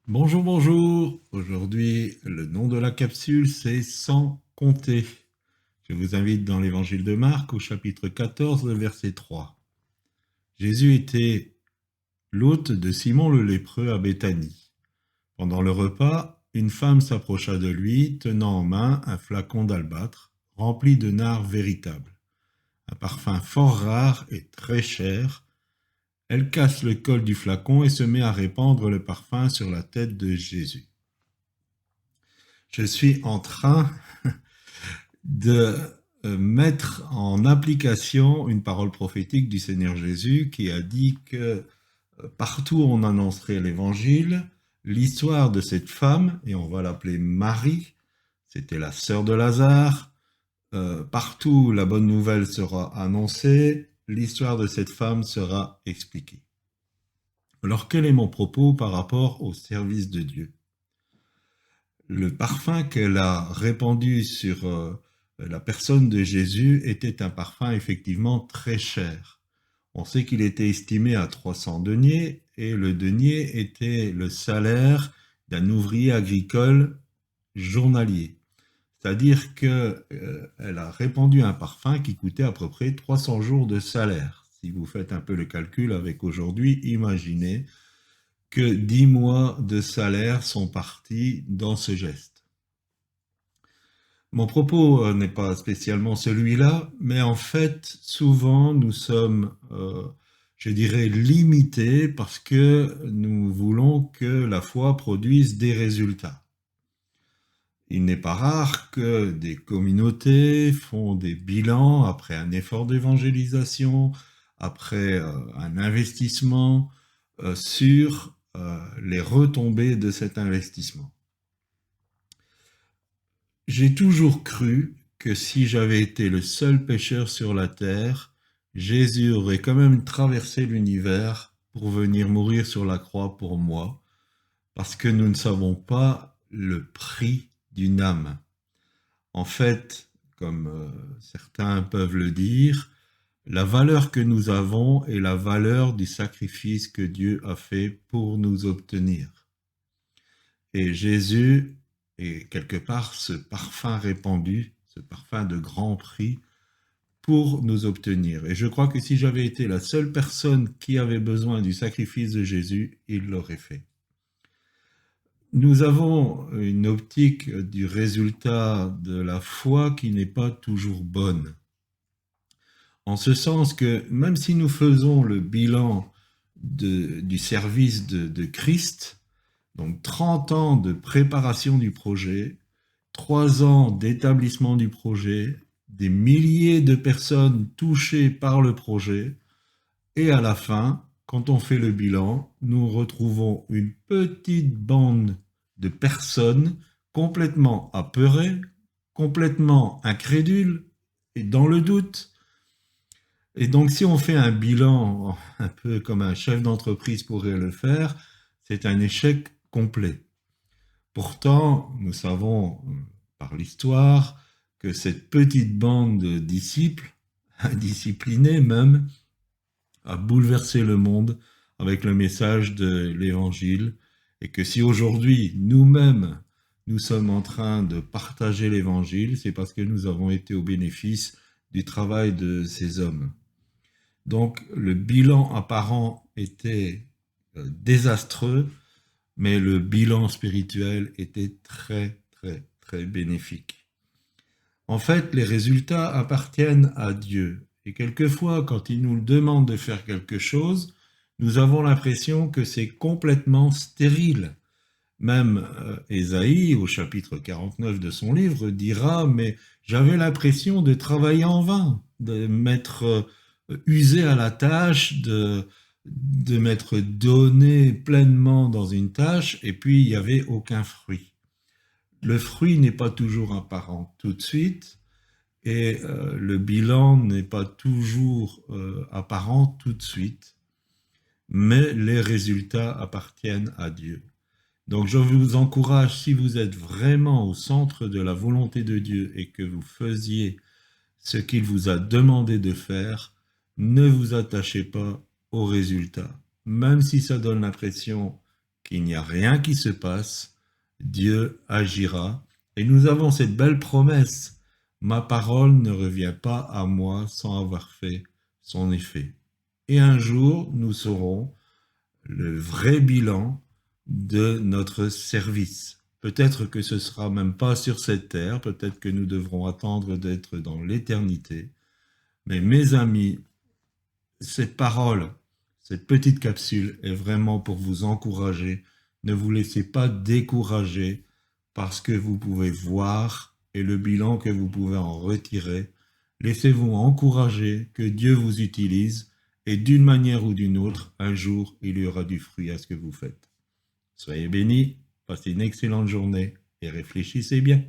Bonjour, bonjour. Aujourd'hui, le nom de la capsule, c'est Sans compter. Je vous invite dans l'évangile de Marc au chapitre 14, le verset 3. Jésus était l'hôte de Simon le lépreux à Béthanie. Pendant le repas, une femme s'approcha de lui, tenant en main un flacon d'albâtre rempli de nard véritable, un parfum fort rare et très cher. Elle casse le col du flacon et se met à répandre le parfum sur la tête de Jésus. Je suis en train de mettre en application une parole prophétique du Seigneur Jésus qui a dit que partout où on annoncerait l'évangile, l'histoire de cette femme, et on va l'appeler Marie, c'était la sœur de Lazare, partout où la bonne nouvelle sera annoncée, l'histoire de cette femme sera expliquée. Alors quel est mon propos par rapport au service de Dieu? Le parfum qu'elle a répandu sur la personne de Jésus était un parfum effectivement très cher. On sait qu'il était estimé à 300 deniers et le denier était le salaire d'un ouvrier agricole journalier. C'est-à-dire qu'elle a répandu un parfum qui coûtait à peu près 300 jours de salaire. Si vous faites un peu le calcul avec aujourd'hui, imaginez que 10 mois de salaire sont partis dans ce geste. Mon propos n'est pas spécialement celui-là, mais en fait, souvent, nous sommes, je dirais, limités parce que nous voulons que la foi produise des résultats. Il n'est pas rare que des communautés font des bilans après un effort d'évangélisation, après un investissement sur les retombées de cet investissement. J'ai toujours cru que si j'avais été le seul pécheur sur la terre, Jésus aurait quand même traversé l'univers pour venir mourir sur la croix pour moi, parce que nous ne savons pas le prix d'une âme. En fait, comme certains peuvent le dire, la valeur que nous avons est la valeur du sacrifice que Dieu a fait pour nous obtenir. Et Jésus est quelque part ce parfum répandu, ce parfum de grand prix pour nous obtenir. Et je crois que si j'avais été la seule personne qui avait besoin du sacrifice de Jésus, il l'aurait fait. Nous avons une optique du résultat de la foi qui n'est pas toujours bonne. En ce sens que même si nous faisons le bilan du service de Christ, donc 30 ans de préparation du projet, 3 ans d'établissement du projet, des milliers de personnes touchées par le projet, et à la fin, quand on fait le bilan, nous retrouvons une petite bande de personnes complètement apeurées, complètement incrédules et dans le doute. Et donc si on fait un bilan un peu comme un chef d'entreprise pourrait le faire, c'est un échec complet. Pourtant, nous savons par l'histoire que cette petite bande de disciples, indisciplinés même, a bouleversé le monde avec le message de l'Évangile et que si aujourd'hui nous-mêmes nous sommes en train de partager l'Évangile, c'est parce que nous avons été au bénéfice du travail de ces hommes. Donc le bilan apparent était désastreux, mais le bilan spirituel était très, très, très bénéfique. En fait, les résultats appartiennent à Dieu. Et quelquefois, quand il nous demande de faire quelque chose, nous avons l'impression que c'est complètement stérile. Même Ésaïe, au chapitre 49 de son livre, dira, mais j'avais l'impression de travailler en vain, de m'être usé à la tâche, de m'être donné pleinement dans une tâche, et puis il n'y avait aucun fruit. Le fruit n'est pas toujours apparent tout de suite, et le bilan n'est pas toujours apparent tout de suite, mais les résultats appartiennent à Dieu. Donc je vous encourage, si vous êtes vraiment au centre de la volonté de Dieu et que vous faisiez ce qu'il vous a demandé de faire, ne vous attachez pas aux résultats. Même si ça donne l'impression qu'il n'y a rien qui se passe, Dieu agira. Et nous avons cette belle promesse, ma parole ne revient pas à moi sans avoir fait son effet. Et un jour, nous saurons le vrai bilan de notre service. Peut-être que ce sera même pas sur cette terre, peut-être que nous devrons attendre d'être dans l'éternité. Mais mes amis, cette parole, cette petite capsule est vraiment pour vous encourager. Ne vous laissez pas décourager parce que vous pouvez voir et le bilan que vous pouvez en retirer. Laissez-vous encourager, que Dieu vous utilise et d'une manière ou d'une autre, un jour, il y aura du fruit à ce que vous faites. Soyez bénis, passez une excellente journée et réfléchissez bien.